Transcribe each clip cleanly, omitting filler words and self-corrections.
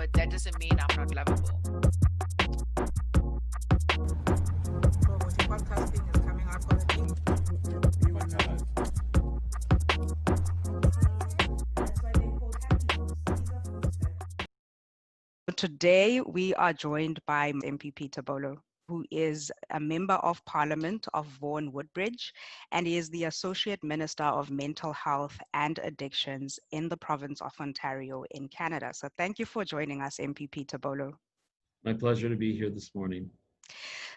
but that doesn't mean I'm not lovable. Podcasting is coming out for the Today, we are joined by MPP Tibollo, who is a member of Parliament of Vaughan Woodbridge, and he is the Associate Minister of Mental Health and Addictions in the province of Ontario in Canada. So thank you for joining us, MPP Tibollo. My pleasure to be here this morning.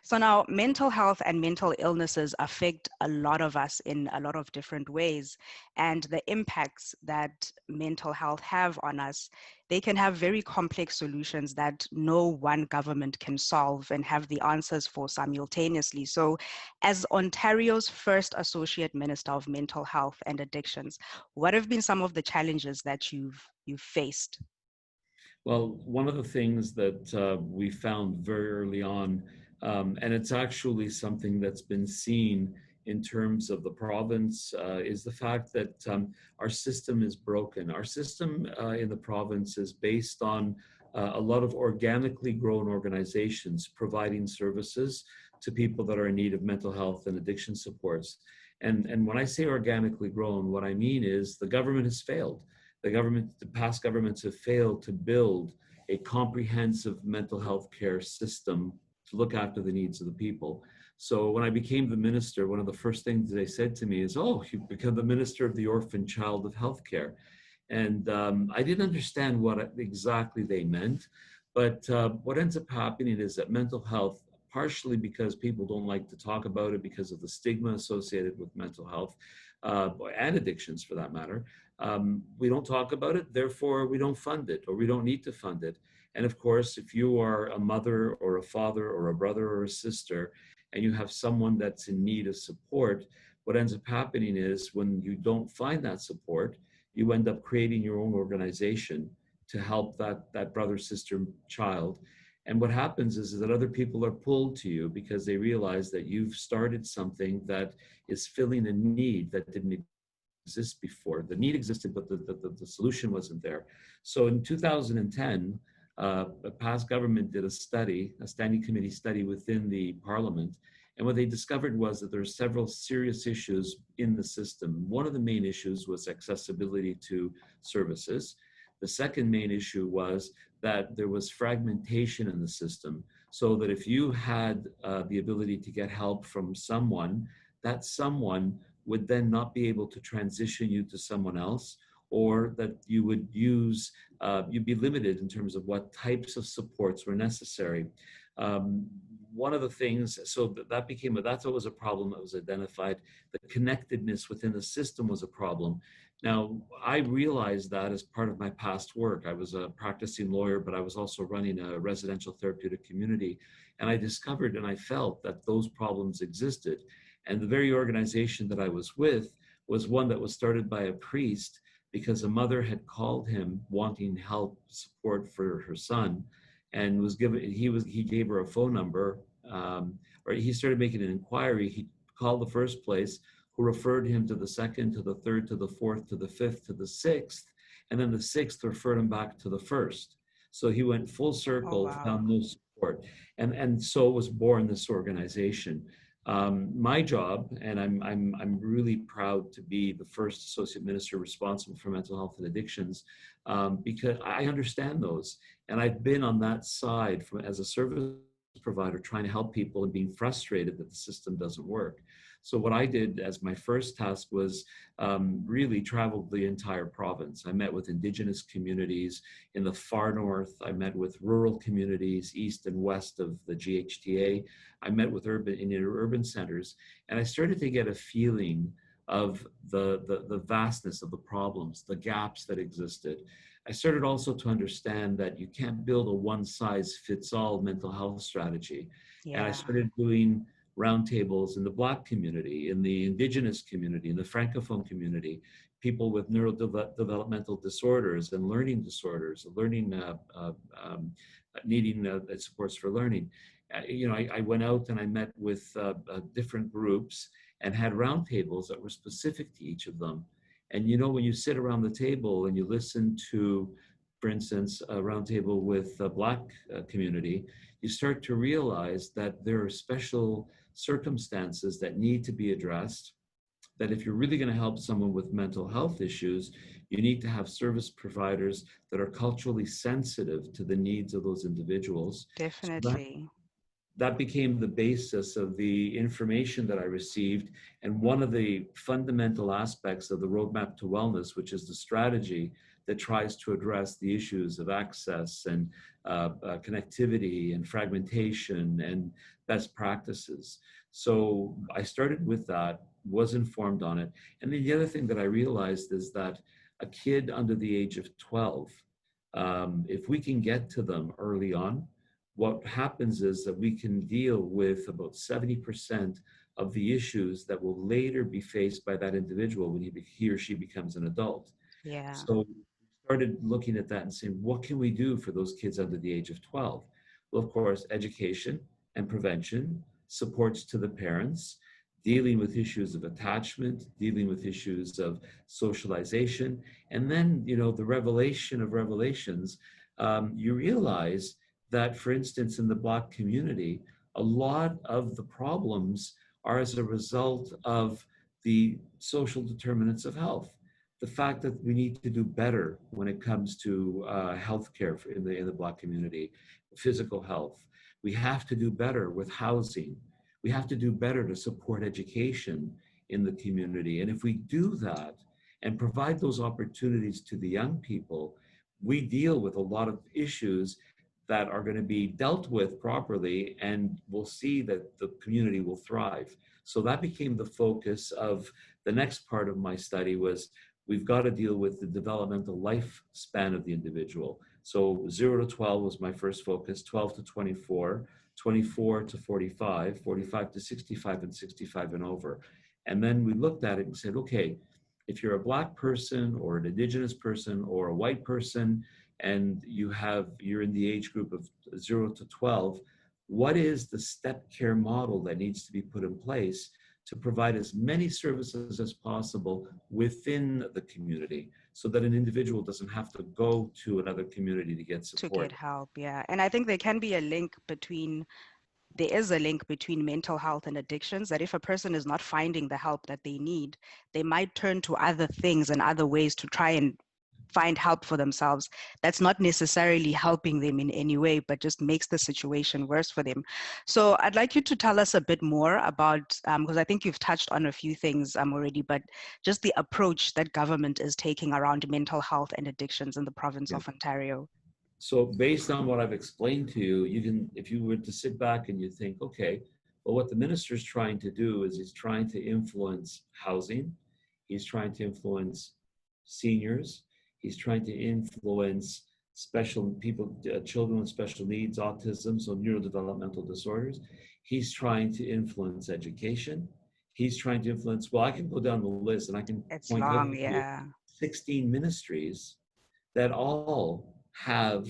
So now, mental health and mental illnesses affect a lot of us in a lot of different ways, and the impacts that mental health have on us, they can have very complex solutions that no one government can solve and have the answers for simultaneously. So as Ontario's first Associate Minister of Mental Health and Addictions, what have been some of the challenges that you've faced? Well, one of the things that we found very early on, and it's actually something that's been seen in terms of the province, is the fact that our system is broken. Our system in the province is based on a lot of organically grown organizations providing services to people that are in need of mental health and addiction supports. And when I say organically grown, what I mean is the government has failed. The past governments have failed to build a comprehensive mental health care system to look after the needs of the people. So when I became the minister, one of the first things they said to me is, "Oh, you've become the minister of the orphan child of healthcare." And I didn't understand what exactly they meant, but what ends up happening is that mental health, partially because people don't like to talk about it because of the stigma associated with mental health and addictions for that matter, we don't talk about it, therefore we don't fund it, or we don't need to fund it. And of course, if you are a mother or a father or a brother or a sister, and you have someone that's in need of support, what ends up happening is when you don't find that support, you end up creating your own organization to help that brother, sister, child. And what happens is that other people are pulled to you because they realize that you've started something that is filling a need that didn't exist before. The need existed, but the solution wasn't there. So in 2010, the past government did a study, a standing committee study within the parliament. And what they discovered was that there are several serious issues in the system. One of the main issues was accessibility to services. The second main issue was that there was fragmentation in the system, so that if you had the ability to get help from someone, that someone would then not be able to transition you to someone else, or that you would use, you'd be limited in terms of what types of supports were necessary. One of the things, so that's what was a problem that was identified. The connectedness within the system was a problem. Now, I realized that as part of my past work. I was a practicing lawyer, but I was also running a residential therapeutic community. And I discovered and I felt that those problems existed. And the very organization that I was with was one that was started by a priest because a mother had called him wanting help, support for her son, and he gave her a phone number, or he started making an inquiry. He called the first place, who referred him to the second, to the third, to the fourth, to the fifth, to the sixth, and then the sixth referred him back to the first. So he went full circle, found no support, and so was born this organization. My job, and I'm really proud to be the first associate minister responsible for mental health and addictions, because I understand those, and I've been on that side as a service provider trying to help people and being frustrated that the system doesn't work. So what I did as my first task was really traveled the entire province. I met with Indigenous communities in the far north. I met with rural communities east and west of the GHTA. I met with urban centers, and I started to get a feeling of the vastness of the problems, the gaps that existed. I started also to understand that you can't build a one-size-fits-all mental health strategy. Yeah. And I started doing roundtables in the Black community, in the Indigenous community, in the Francophone community, people with neurodevelopmental disorders and learning disorders, needing supports for learning. I went out and I met with different groups and had roundtables that were specific to each of them. And when you sit around the table and you listen to for instance, a roundtable with the Black community, you start to realize that there are special circumstances that need to be addressed, that if you're really going to help someone with mental health issues, you need to have service providers that are culturally sensitive to the needs of those individuals. So Definitely. that became the basis of the information that I received. And one of the fundamental aspects of the Roadmap to Wellness, which is the strategy that tries to address the issues of access and connectivity and fragmentation and best practices. So I started with that, was informed on it. And then the other thing that I realized is that a kid under the age of 12, if we can get to them early on, what happens is that we can deal with about 70% of the issues that will later be faced by that individual when he or she becomes an adult. Yeah. So we started looking at that and saying, what can we do for those kids under the age of 12? Well, of course, education and prevention, supports to the parents, dealing with issues of attachment, dealing with issues of socialization, and then, the revelation of revelations, you realize that, for instance, in the Black community, a lot of the problems are as a result of the social determinants of health. The fact that we need to do better when it comes to healthcare in the Black community, physical health. We have to do better with housing. We have to do better to support education in the community. And if we do that and provide those opportunities to the young people, we deal with a lot of issues that are going to be dealt with properly, and we'll see that the community will thrive. So that became the focus of the next part of my study. Was we've got to deal with the developmental lifespan of the individual. So 0 to 12 was my first focus, 12 to 24, 24 to 45, 45 to 65, and 65 and over. And then we looked at it and said, okay, if you're a Black person or an Indigenous person or a white person, and you're in the age group of 0 to 12, what is the step care model that needs to be put in place to provide as many services as possible within the community, so that an individual doesn't have to go to another community to get To get support? help, yeah. And I think there is a link between mental health and addictions, that if a person is not finding the help that they need, they might turn to other things and other ways to try and find help for themselves. That's not necessarily helping them in any way, but just makes the situation worse for them. So I'd like you to tell us a bit more about, because I think you've touched on a few things already, but just the approach that government is taking around mental health and addictions in the province Yeah. of Ontario. So based on what I've explained to you, you can, if you were to sit back and you think, okay, well, what the minister's trying to do is he's trying to influence housing, he's trying to influence seniors, he's trying to influence special people, children with special needs, autism, so neurodevelopmental disorders. He's trying to influence education. He's trying to influence, well, I can go down the list and I can It's point out long, to you yeah. 16 ministries that all have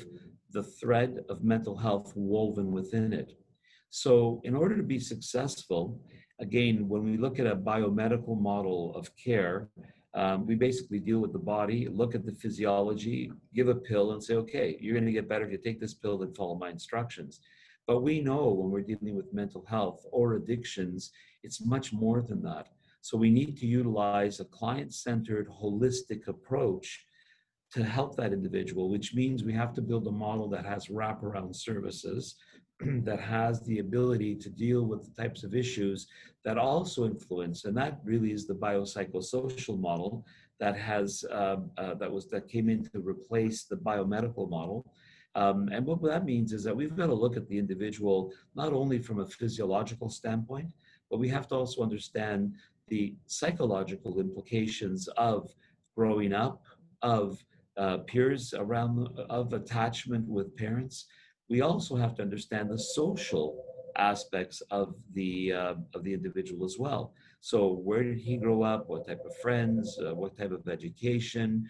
the thread of mental health woven within it. So in order to be successful, again, when we look at a biomedical model of care, we basically deal with the body, look at the physiology, give a pill and say, okay, you're going to get better if you take this pill and follow my instructions. But we know when we're dealing with mental health or addictions, it's much more than that. So we need to utilize a client-centered, holistic approach to help that individual, which means we have to build a model that has wraparound services, that has the ability to deal with the types of issues that also influence, and that really is the biopsychosocial model that came in to replace the biomedical model. And what that means is that we've got to look at the individual not only from a physiological standpoint, but we have to also understand the psychological implications of growing up, of peers around, of attachment with parents. We also have to understand the social aspects of the individual as well. So where did he grow up? What type of friends? What type of education?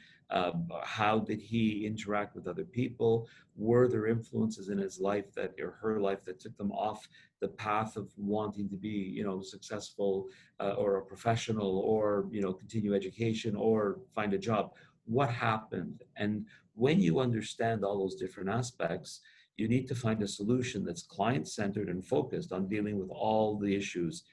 How did he interact with other people? Were there influences in his life or her life that took them off the path of wanting to be, successful or a professional, or continue education or find a job? What happened, and when you understand all those different aspects, you need to find a solution that's client-centered and focused on dealing with all the issues.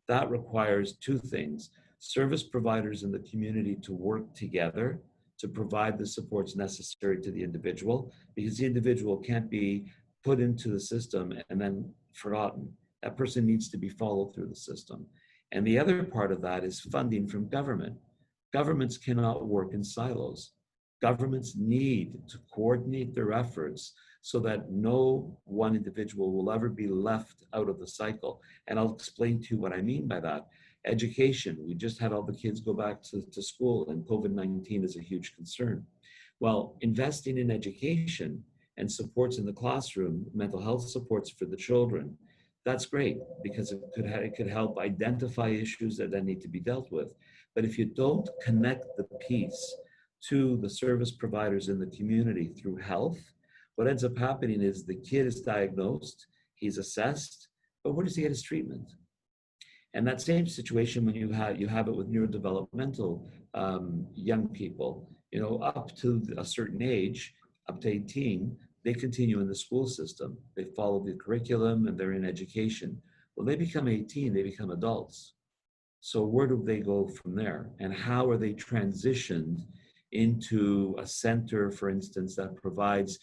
That requires two things: service providers in the community to work together to provide the supports necessary to the individual, because the individual can't be put into the system and then forgotten. That person needs to be followed through the system. And the other part of that is funding from government. Governments cannot work in silos. Governments need to coordinate their efforts so that no one individual will ever be left out of the cycle. And I'll explain to you what I mean by that. Education, we just had all the kids go back to school, and COVID-19 is a huge concern. Well, investing in education and supports in the classroom, mental health supports for the children, that's great, because it could help identify issues that then need to be dealt with. But if you don't connect the piece to the service providers in the community through health, what ends up happening is the kid is diagnosed, he's assessed, but where does he get his treatment? And that same situation when you have it with neurodevelopmental young people, you know, up to a certain age, up to 18, they continue in the school system. They follow the curriculum and they're in education. When they become 18, they become adults. So where do they go from there? And how are they transitioned into a center, for instance, that provides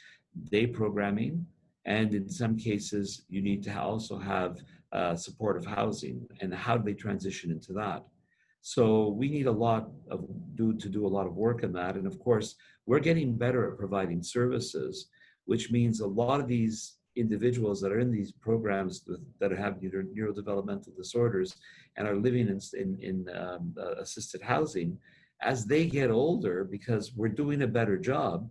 day programming? And in some cases, you need to also have supportive housing. And how do they transition into that? So we need to do a lot of work on that. And of course, we're getting better at providing services, which means a lot of these individuals that are in these programs that have neurodevelopmental disorders and are living in assisted housing, as they get older, because we're doing a better job,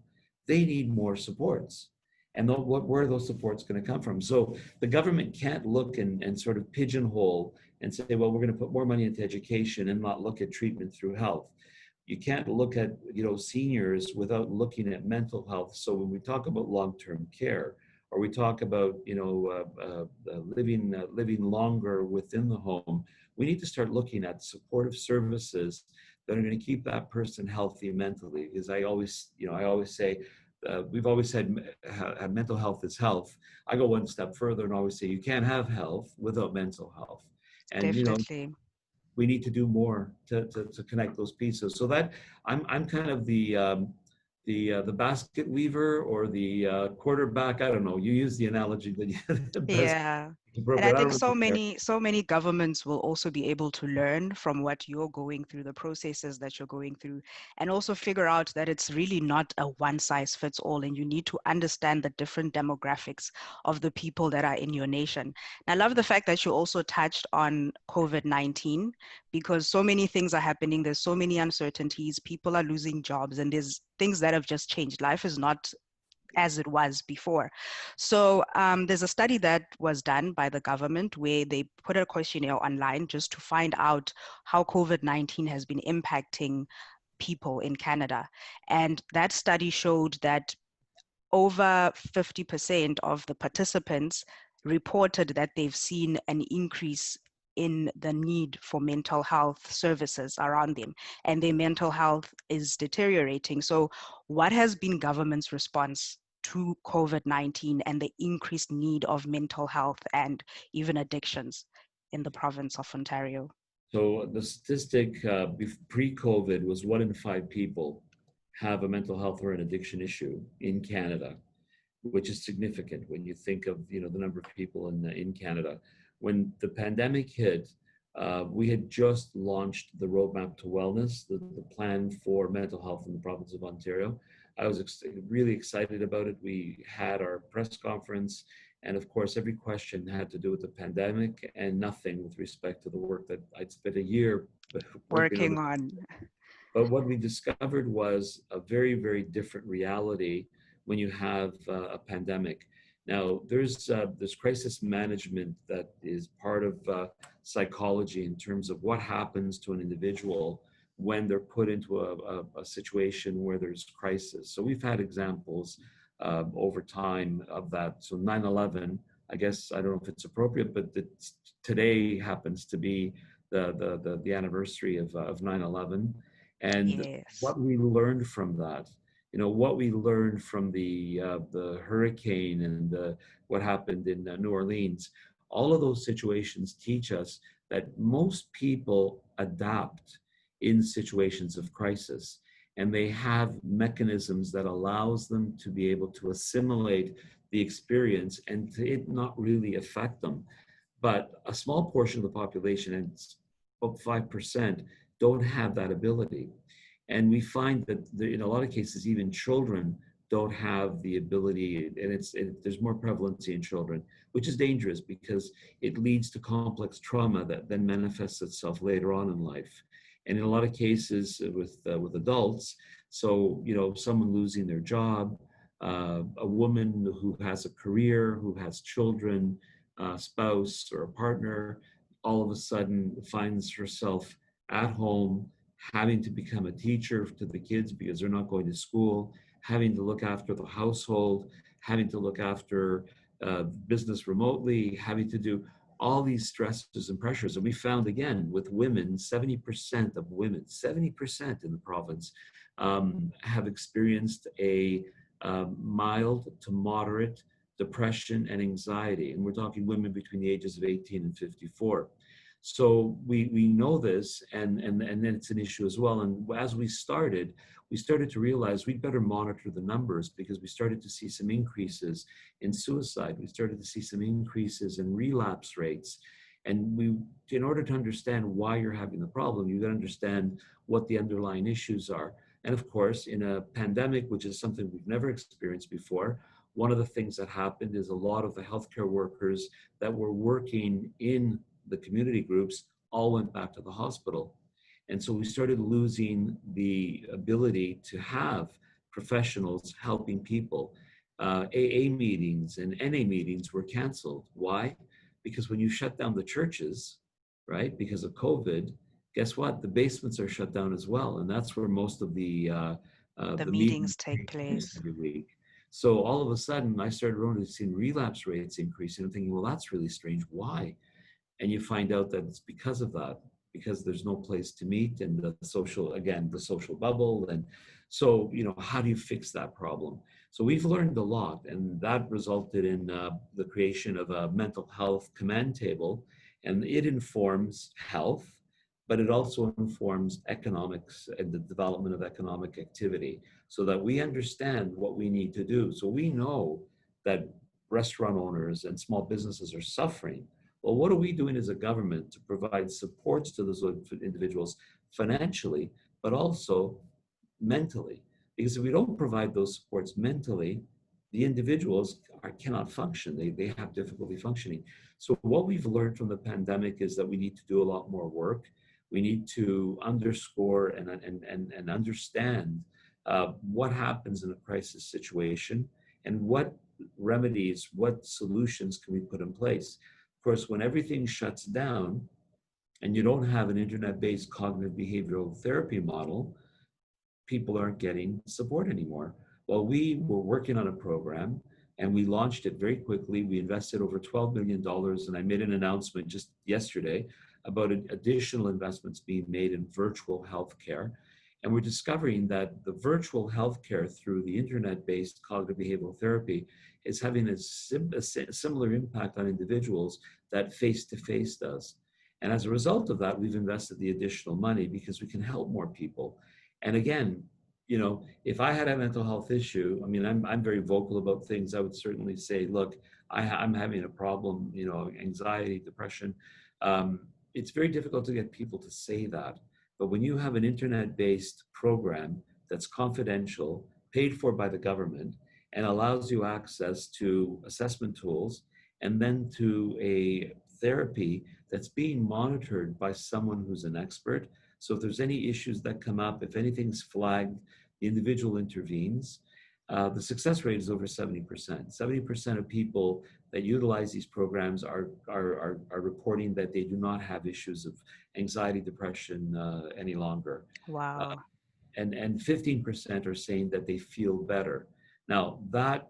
they need more supports. And where are those supports going to come from? So the government can't look and sort of pigeonhole and say, well, we're going to put more money into education and not look at treatment through health. You can't look at, you know, seniors without looking at mental health. So when we talk about long-term care, or we talk about, you know, living longer within the home, we need to start looking at supportive services that are going to keep that person healthy mentally. Because I always say, we've always said mental health is health. I go one step further and always say you can't have health without mental health. And you know, Definitely. we need to do more to connect those pieces. So that I'm kind of the basket weaver or the quarterback. I don't know. You use the analogy that you best Yeah. And I appropriate. I think don't really care. so many governments will also be able to learn from what you're going through, the processes that you're going through, and also figure out that it's really not a one size fits all, and you need to understand the different demographics of the people that are in your nation. And I love the fact that you also touched on COVID-19, because so many things are happening. There's so many uncertainties. People are losing jobs, and there's things that have just changed. Life is not as it was before. So there's a study that was done by the government where they put a questionnaire online just to find out how COVID-19 has been impacting people in Canada. And that study showed that over 50% of the participants reported that they've seen an increase in the need for mental health services around them, and their mental health is deteriorating. So what has been government's response to COVID-19 and the increased need of mental health and even addictions in the province of Ontario? So the statistic pre-COVID was 1 in 5 people have a mental health or an addiction issue in Canada, which is significant when you think of, you know, the number of people in Canada. When the pandemic hit, we had just launched the Roadmap to Wellness, the plan for mental health in the province of Ontario. I was really excited about it. We had our press conference, and of course, every question had to do with the pandemic and nothing with respect to the work that I'd spent a year working on. Working on. But what we discovered was a very, very different reality when you have a pandemic. Now, there's crisis management that is part of psychology in terms of what happens to an individual when they're put into a situation where there's crisis. So we've had examples over time of that. So 9/11, I guess, I don't know if it's appropriate, but today happens to be the anniversary of 9/11. And Yes. what we learned from that what we learned from the hurricane and what happened in New Orleans, all of those situations teach us that most people adapt in situations of crisis, and they have mechanisms that allows them to be able to assimilate the experience and to it not really affect them. But a small portion of the population, and it's about 5%, don't have that ability. And we find that in a lot of cases, even children don't have the ability, and there's more prevalency in children, which is dangerous because it leads to complex trauma that then manifests itself later on in life. And in a lot of cases with adults, so someone losing their job, a woman who has a career, who has children, a spouse or a partner, all of a sudden finds herself at home having to become a teacher to the kids because they're not going to school, having to look after the household, having to look after business remotely, having to do all these stresses and pressures. And we found again with women, 70% of women, 70% in the province have experienced a mild to moderate depression and anxiety. And we're talking women between the ages of 18 and 54. So we know this, and then it's an issue as well. And as we started to realize we'd better monitor the numbers because we started to see some increases in suicide. We started to see some increases in relapse rates. And in order to understand why you're having the problem, you got to understand what the underlying issues are. And of course, in a pandemic, which is something we've never experienced before, one of the things that happened is a lot of the healthcare workers that were working in the community groups all went back to the hospital. And so we started losing the ability to have professionals helping people. AA meetings and NA meetings were canceled. Why? Because when you shut down the churches, right, because of COVID, guess what? The basements are shut down as well. And that's where most of the meetings take place every week. So all of a sudden, I started really seeing relapse rates increase, and I'm thinking, well, that's really strange. Why? And you find out that it's because of that, because there's no place to meet, and the social bubble. And so, how do you fix that problem? So we've learned a lot, and that resulted in the creation of a mental health command table, and it informs health, but it also informs economics and the development of economic activity so that we understand what we need to do. So we know that restaurant owners and small businesses are suffering. Well, what are we doing as a government to provide supports to those individuals financially, but also mentally? Because if we don't provide those supports mentally, the individuals cannot function. They have difficulty functioning. So what we've learned from the pandemic is that we need to do a lot more work. We need to underscore and understand what happens in a crisis situation and what remedies, what solutions can we put in place. Of course, when everything shuts down and you don't have an internet-based cognitive behavioral therapy model, people aren't getting support anymore. Well, we were working on a program and we launched it very quickly. We invested over $12 million, and I made an announcement just yesterday about additional investments being made in virtual healthcare. And we're discovering that the virtual healthcare through the internet-based cognitive behavioral therapy is having a similar impact on individuals that face-to-face does. And as a result of that, we've invested the additional money because we can help more people. And again, if I had a mental health issue, I mean, I'm very vocal about things. I would certainly say, look, I'm having a problem, anxiety, depression. It's very difficult to get people to say that. But when you have an internet-based program that's confidential, paid for by the government, and allows you access to assessment tools, and then to a therapy that's being monitored by someone who's an expert. So if there's any issues that come up, if anything's flagged, the individual intervenes. The success rate is over 70%. 70% of people that utilize these programs are reporting that they do not have issues of anxiety, depression any longer. Wow. And 15% are saying that they feel better. Now, that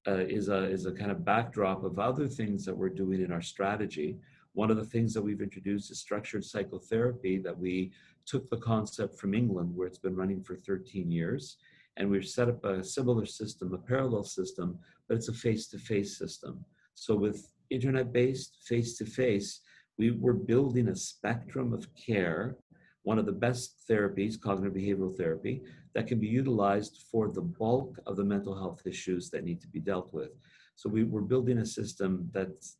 is a kind of backdrop of other things that we're doing in our strategy. One of the things that we've introduced is structured psychotherapy, that we took the concept from England, where it's been running for 13 years. And we've set up a similar system, a parallel system, but it's a face-to-face system. So with internet-based, face-to-face, we were building a spectrum of care, one of the best therapies, cognitive behavioral therapy, that can be utilized for the bulk of the mental health issues that need to be dealt with. So we're building a system that's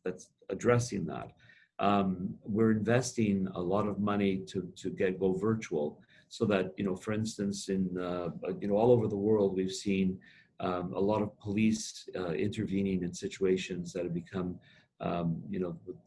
addressing that. We're investing a lot of money to go virtual, so that, for instance, in all over the world, we've seen a lot of police intervening in situations that have become,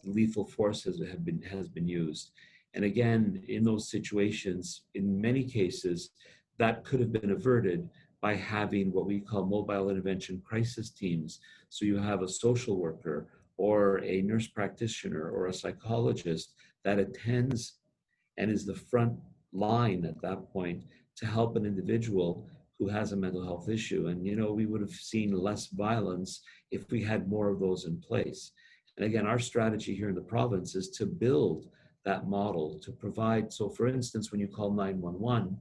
lethal force has been used. And again, in those situations, in many cases, that could have been averted by having what we call mobile intervention crisis teams. So you have a social worker or a nurse practitioner or a psychologist that attends and is the front line at that point to help an individual who has a mental health issue. And, we would have seen less violence if we had more of those in place. And again, our strategy here in the province is to build that model to provide. So for instance, when you call 911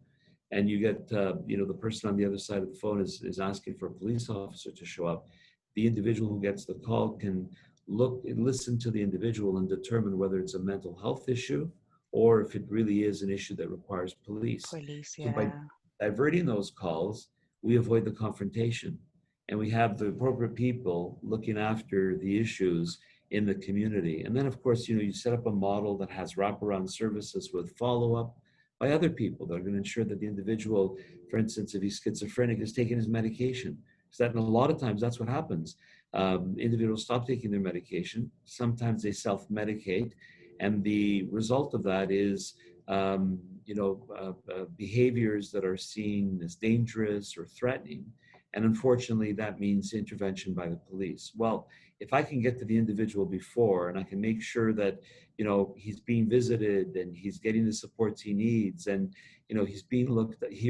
and you get, the person on the other side of the phone is asking for a police officer to show up, the individual who gets the call can listen to the individual and determine whether it's a mental health issue or if it really is an issue that requires police. Police, So by yeah. diverting those calls, we avoid the confrontation, and we have the appropriate people looking after the issues in the community. And then, of course, you set up a model that has wraparound services with follow-up by other people that are going to ensure that the individual, for instance, if he's schizophrenic, is taking his medication. Because that, and a lot of times, that's what happens. Individuals stop taking their medication. Sometimes they self-medicate, and the result of that is behaviors that are seen as dangerous or threatening. And unfortunately, that means intervention by the police. Well, if I can get to the individual before and I can make sure that, he's being visited and he's getting the supports he needs and, he or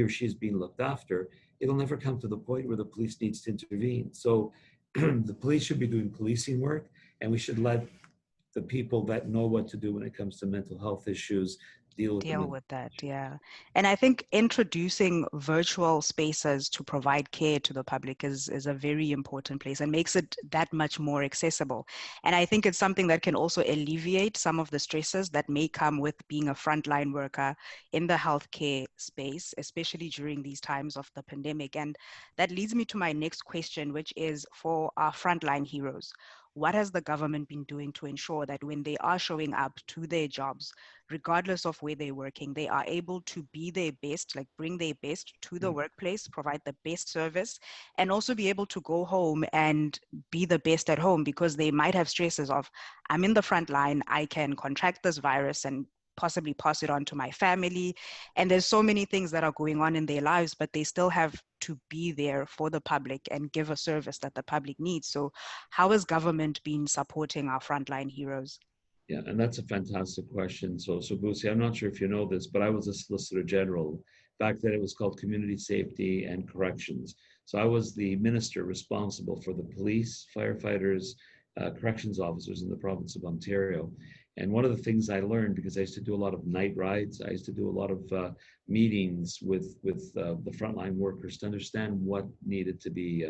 she is being looked after, it'll never come to the point where the police needs to intervene. So the police should be doing policing work, and we should let the people that know what to do when it comes to mental health issues deal with Deal them. with that, yeah. And I think introducing virtual spaces to provide care to the public is a very important place and makes it that much more accessible. And I think it's something that can also alleviate some of the stresses that may come with being a frontline worker in the healthcare space, especially during these times of the pandemic. And that leads me to my next question, which is for our frontline heroes. What has the government been doing to ensure that when they are showing up to their jobs, regardless of where they're working, they are able to be their best, like bring their best to the workplace, provide the best service, and also be able to go home and be the best at home, because they might have stresses of, I'm in the front line, I can contract this virus and possibly pass it on to my family. And there's so many things that are going on in their lives, but they still have to be there for the public and give a service that the public needs. So how has government been supporting our frontline heroes? Yeah, and that's a fantastic question. So Busi, I'm not sure if you know this, but I was a Solicitor General. Back then, it was called Community Safety and Corrections. So I was the minister responsible for the police, firefighters, corrections officers in the province of Ontario. And one of the things I learned, because I used to do a lot of night rides, I used to do a lot of meetings with the frontline workers to understand what needed to be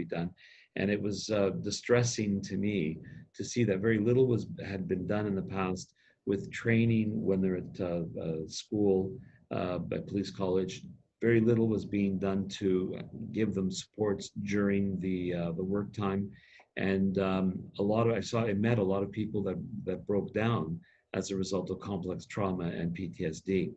done. And it was distressing to me to see that very little had been done in the past with training when they're at school, at police college. Very little was being done to give them supports during the work time, and I met a lot of people that broke down as a result of complex trauma and PTSD.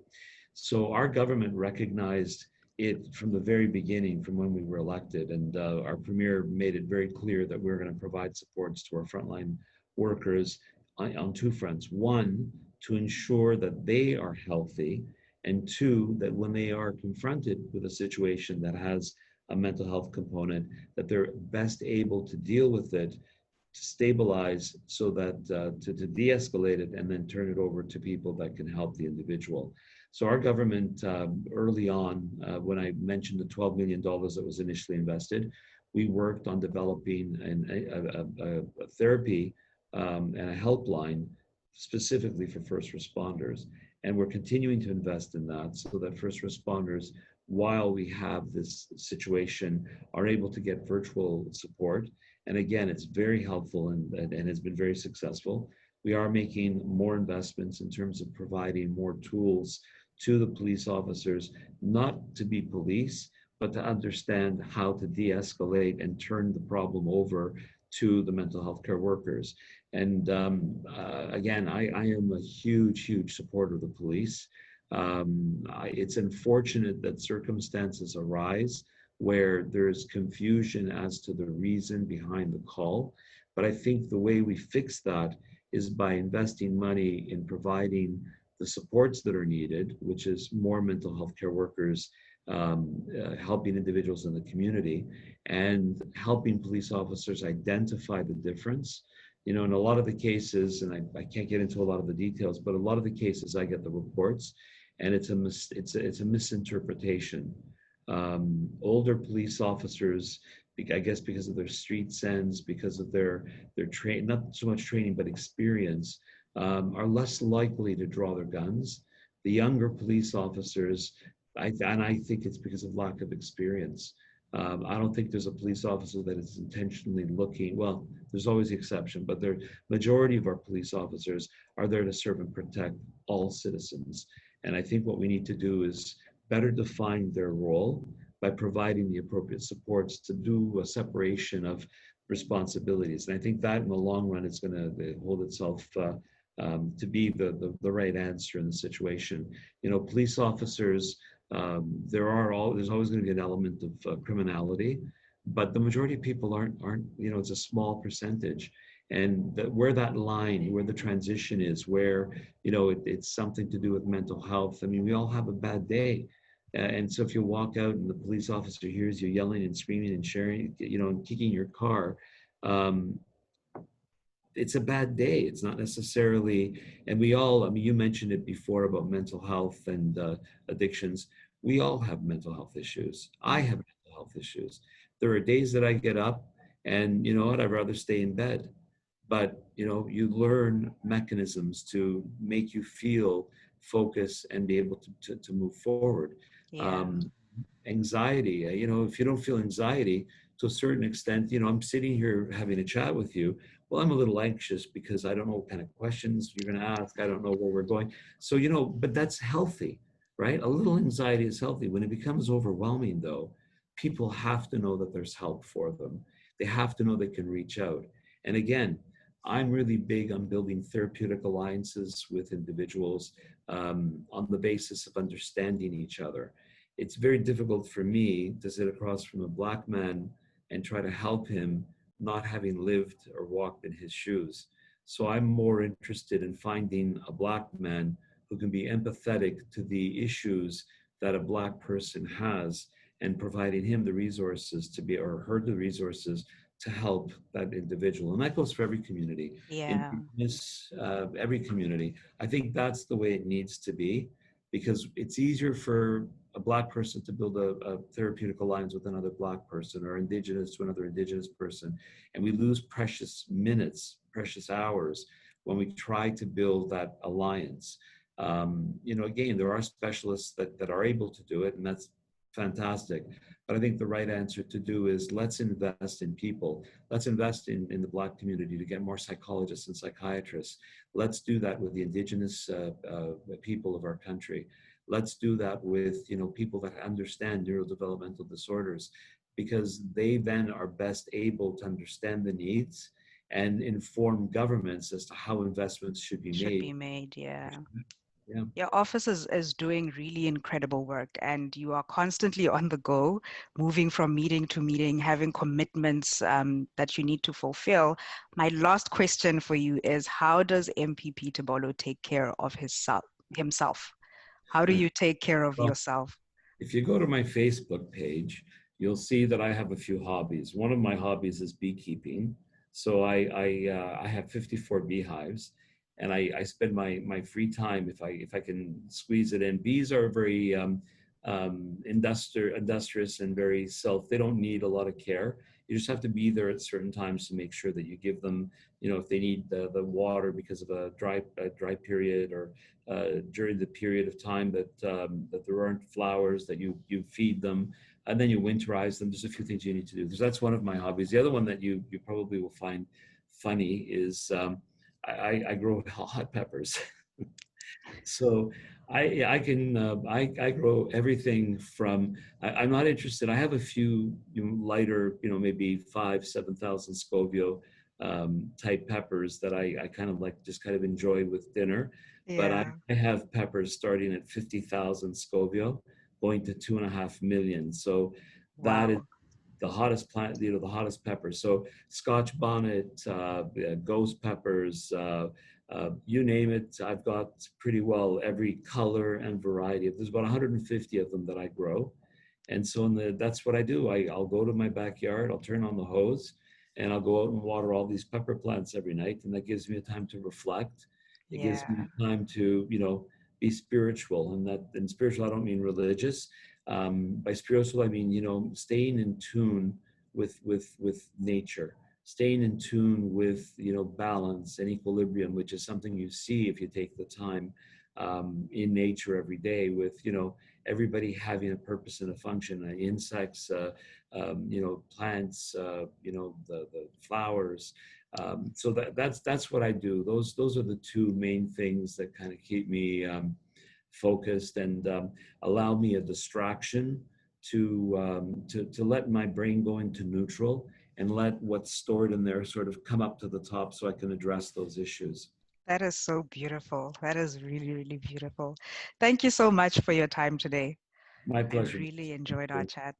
So our government recognized it from the very beginning, from when we were elected, and our premier made it very clear that we're going to provide supports to our frontline workers on two fronts. One, to ensure that they are healthy, and two, that when they are confronted with a situation that has a mental health component, that they're best able to deal with it, to stabilize, so that to de-escalate it and then turn it over to people that can help the individual. So our government, early on, when I mentioned the $12 million that was initially invested, we worked on developing a therapy and a helpline specifically for first responders. And we're continuing to invest in that so that first responders while we have this situation, are able to get virtual support. And again, it's very helpful and has been very successful. We are making more investments in terms of providing more tools to the police officers, not to be police, but to understand how to de-escalate and turn the problem over to the mental health care workers. And again, I am a huge, huge supporter of the police. It's unfortunate that circumstances arise where there's confusion as to the reason behind the call. But I think the way we fix that is by investing money in providing the supports that are needed, which is more mental health care workers helping individuals in the community and helping police officers identify the difference. You know, in a lot of the cases, and I can't get into a lot of the details, but a lot of the cases I get the reports, and it's a misinterpretation. Older police officers, I guess because of their street sense, because of their train, not so much training but experience, are less likely to draw their guns. The younger police officers, and I think it's because of lack of experience. I don't think there's a police officer that is intentionally looking. Well, there's always the exception, but the majority of our police officers are there to serve and protect all citizens. And I think what we need to do is better define their role by providing the appropriate supports to do a separation of responsibilities. And I think that in the long run is going to hold itself to be the right answer in the situation. You know, police officers, there's always going to be an element of criminality, but the majority of people aren't, you know, it's a small percentage. And where that line, where the transition is, where, you know, it's something to do with mental health. I mean, we all have a bad day. And so if you walk out and the police officer hears you yelling and screaming and sharing, you know, and kicking your car, it's a bad day. It's not necessarily, and we all, I mean, you mentioned it before about mental health and addictions. We all have mental health issues. I have mental health issues. There are days that I get up and, you know what, I'd rather stay in bed. But, you know, you learn mechanisms to make you feel focus and be able to move forward. Yeah. Anxiety, you know, if you don't feel anxiety to a certain extent, you know, I'm sitting here having a chat with you. Well, I'm a little anxious because I don't know what kind of questions you're going to ask. I don't know where we're going. So, you know, but that's healthy, right? A little anxiety is healthy. When it becomes overwhelming, though, people have to know that there's help for them. They have to know they can reach out. And again, I'm really big on building therapeutic alliances with individuals on the basis of understanding each other. It's very difficult for me to sit across from a Black man and try to help him not having lived or walked in his shoes. So I'm more interested in finding a Black man who can be empathetic to the issues that a Black person has and providing him the resources to be, or her the resources to help that individual. And that goes for every community. Yeah. Every community. I think that's the way it needs to be, because it's easier for a Black person to build a therapeutic alliance with another Black person, or Indigenous to another Indigenous person. And we lose precious minutes, precious hours when we try to build that alliance. You know, again, there are specialists that are able to do it, and that's fantastic. But I think the right answer to do is let's invest in people. Let's invest in the Black community to get more psychologists and psychiatrists. Let's do that with the Indigenous people of our country. Let's do that with, you know, people that understand neurodevelopmental disorders, because they then are best able to understand the needs and inform governments as to how investments should be made. Yeah. Yeah. Your office is doing really incredible work, and you are constantly on the go, moving from meeting to meeting, having commitments that you need to fulfill. My last question for you is, how does MPP Tibollo take care of himself? How do you take care of Well, yourself? if you go to my Facebook page, you'll see that I have a few hobbies. One of my hobbies is beekeeping. So I have 54 beehives, and I spend my free time, if I can squeeze it in. Bees are very industrious and very they don't need a lot of care. You just have to be there at certain times to make sure that you give them, if they need the water because of a dry period, or during the period of time that there aren't flowers, that you feed them, and then you winterize them. There's a few things you need to do. Because that's one of my hobbies. The other one that you probably will find funny is I grow hot peppers. So I can I grow everything from I'm not interested. I have a few lighter, maybe 5,000-7,000 Scoville type peppers that I kind of like, just kind of enjoy with dinner. But I, Yeah. I have peppers starting at 50,000 Scoville, going to 2.5 million. So that is Wow. the hottest plant, the hottest pepper. So Scotch bonnet, ghost peppers, you name it. I've got pretty well every color and variety. There's about 150 of them that I grow. And so that's what I do. I'll go to my backyard, I'll turn on the hose, and I'll go out and water all these pepper plants every night. And that gives me a time to reflect. It gives Yeah. me time to, be spiritual. And spiritual, I don't mean religious. By spiritual, I mean, staying in tune with nature, staying in tune with, balance and equilibrium, which is something you see if you take the time in nature every day, with, everybody having a purpose and a function, insects, plants, the flowers. So that's what I do. Those are the two main things that kind of keep me focused, and allow me a distraction to let my brain go into neutral, and let what's stored in there sort of come up to the top so I can address those issues. That is so beautiful. That is really, really beautiful. Thank you so much for your time today. My I pleasure. really enjoyed our chat.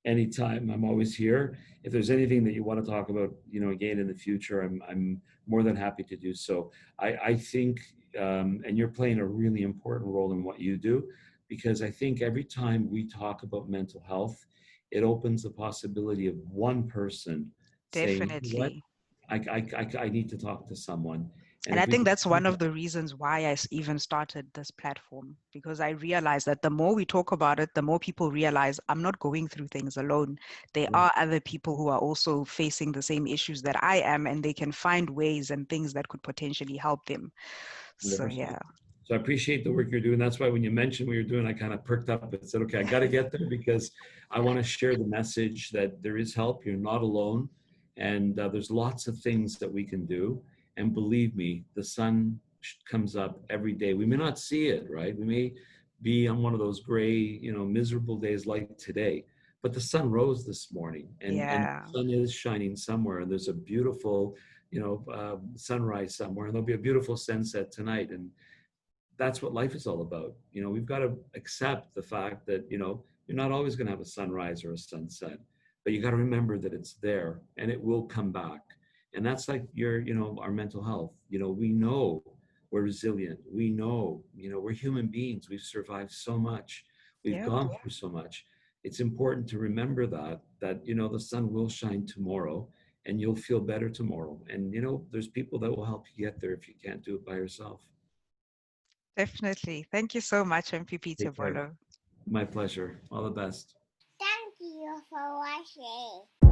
Anytime, I'm always here. If there's anything that you want to talk about, again in the future, I'm more than happy to do so. I think, and you're playing a really important role in what you do, because I think every time we talk about mental health, it opens the possibility of one person saying, "What? Definitely. I need to talk to someone." And And I if we think can that's do one of that, the reasons why even started this platform, because I realized that the more we talk about it, the more people realize I'm not going through things alone. There yeah, are other people who are also facing the same issues that I am, and they can find ways and things that could potentially help them. So, 100%. yeah, So I appreciate the work you're doing. That's why when you mentioned what you're doing, I kind of perked up and said, okay, I got to get there, because I want to share the message that there is help. You're not alone. And there's lots of things that we can do. And believe me, the sun comes up every day. We may not see it, right? We may be on one of those gray, miserable days like today, but the sun rose this morning, and yeah, the sun is shining somewhere. And there's a beautiful, sunrise somewhere, and there'll be a beautiful sunset tonight. And that's what life is all about. We've got to accept the fact that, you're not always going to have a sunrise or a sunset, but you got to remember that it's there and it will come back. And that's like our mental health. We know we're resilient. We know, we're human beings. We've survived so much. We've yep, gone through so much. It's important to remember that, the sun will shine tomorrow, and you'll feel better tomorrow. And, there's people that will help you get there if you can't do it by yourself. definitely. Thank you so much, MPP Take care. Tibollo. My pleasure. All the best. Thank you for watching.